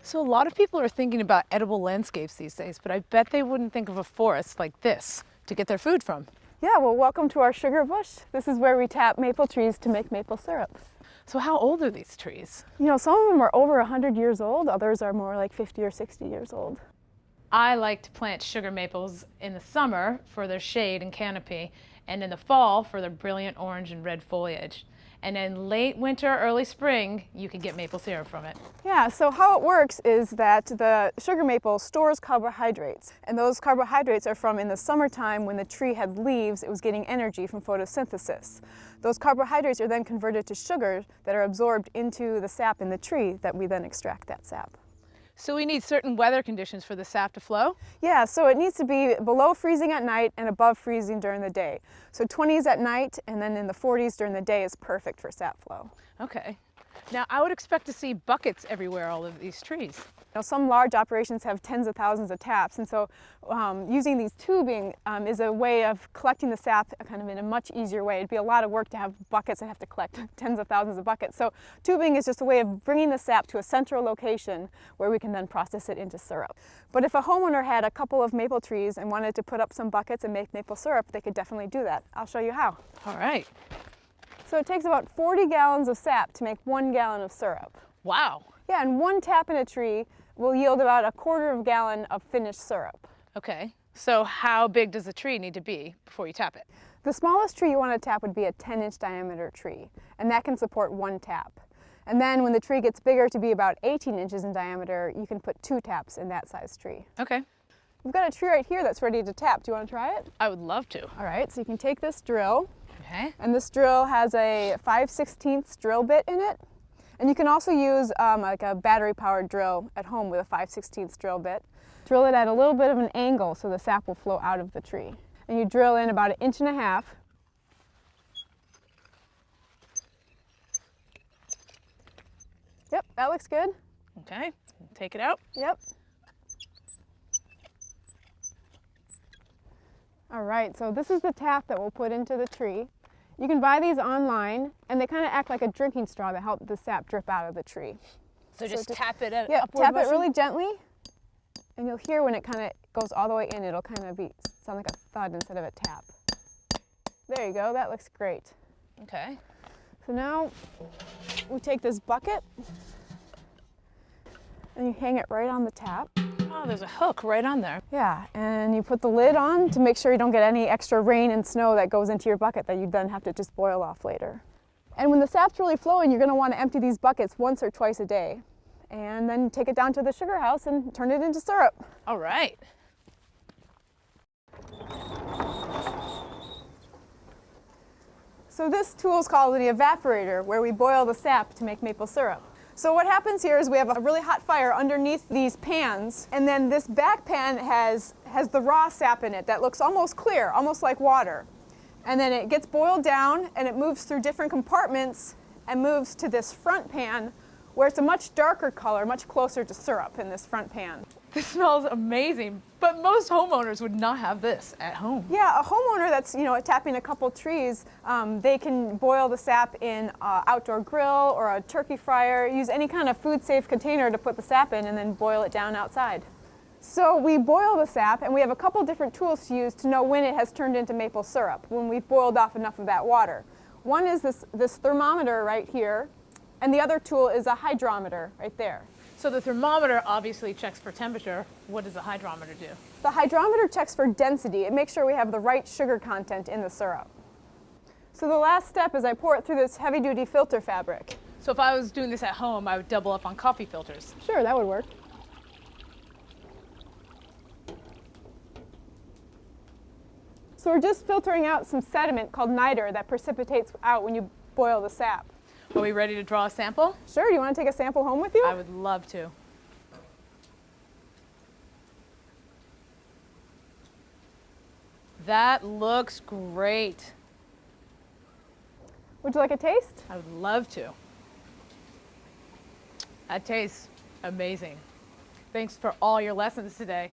So a lot of people are thinking about edible landscapes these days, but I bet they wouldn't think of a forest like this to get their food from. Yeah, well, welcome to our sugar bush. This is where we tap maple trees to make maple syrup. So how old are these trees? You know, some of them are over 100 years old, others are more like 50 or 60 years old. I like to plant sugar maples in the summer for their shade and canopy, and in the fall for their brilliant orange and red foliage. And in late winter, early spring, you can get maple syrup from it. Yeah, so how it works is that the sugar maple stores carbohydrates, and those carbohydrates are from in the summertime when the tree had leaves, it was getting energy from photosynthesis. Those carbohydrates are then converted to sugar that are absorbed into the sap in the tree that we then extract that sap. So we need certain weather conditions for the sap to flow? Yeah, so it needs to be below freezing at night and above freezing during the day. So 20s at night and then in the 40s during the day is perfect for sap flow. Okay. Now I would expect to see buckets everywhere, all of these trees. You know, some large operations have tens of thousands of taps, and so using these tubing is a way of collecting the sap kind of in a much easier way. It'd be a lot of work to have buckets and have to collect tens of thousands of buckets. So tubing is just a way of bringing the sap to a central location where we can then process it into syrup. But if a homeowner had a couple of maple trees and wanted to put up some buckets and make maple syrup, they could definitely do that. I'll show you how. All right. So it takes about 40 gallons of sap to make 1 gallon of syrup. Wow. Yeah, and one tap in a tree will yield about 1/4 gallon of finished syrup. Okay. So how big does a tree need to be before you tap it? The smallest tree you want to tap would be a 10-inch diameter tree, and that can support 1 tap. And then when the tree gets bigger to be about 18 inches in diameter, you can put 2 taps in that size tree. Okay. We've got a tree right here that's ready to tap. Do you want to try it? I would love to. All right, so you can take this drill. Okay. And this drill has a 5/16 drill bit in it. And you can also use like a battery-powered drill at home with a 5/16 drill bit. Drill it at a little bit of an angle so the sap will flow out of the tree. And you drill in about 1.5 inches. Yep, that looks good. Okay. Take it out. Yep. All right, so this is the tap that we'll put into the tree. You can buy these online, and they kind of act like a drinking straw that help the sap drip out of the tree. So just tap it at yeah, upward tap motion? it really gently, and you'll hear when it kind of goes all the way in, it'll kind of sound like a thud instead of a tap. There you go, that looks great. Okay. So now we take this bucket, and you hang it right on the tap. Oh, there's a hook right on there. Yeah, and you put the lid on to make sure you don't get any extra rain and snow that goes into your bucket that you then have to just boil off later. And when the sap's really flowing, you're going to want to empty these buckets once or twice a day. And then take it down to the sugar house and turn it into syrup. All right. So this tool is called the evaporator, where we boil the sap to make maple syrup. So what happens here is we have a really hot fire underneath these pans, and then this back pan has the raw sap in it that looks almost clear, almost like water. And then it gets boiled down and it moves through different compartments and moves to this front pan where it's a much darker color, much closer to syrup in this front pan. This smells amazing, but most homeowners would not have this at home. Yeah, a homeowner that's tapping a couple trees, they can boil the sap in an outdoor grill or a turkey fryer, use any kind of food-safe container to put the sap in and then boil it down outside. So we boil the sap, and we have a couple different tools to use to know when it has turned into maple syrup, when we've boiled off enough of that water. One is this thermometer right here, and the other tool is a hydrometer right there. So the thermometer obviously checks for temperature. What does the hydrometer do? The hydrometer checks for density. It makes sure we have the right sugar content in the syrup. So the last step is I pour it through this heavy-duty filter fabric. So if I was doing this at home, I would double up on coffee filters. Sure, that would work. So we're just filtering out some sediment called niter that precipitates out when you boil the sap. Are we ready to draw a sample? Sure, do you want to take a sample home with you? I would love to. That looks great. Would you like a taste? I would love to. That tastes amazing. Thanks for all your lessons today.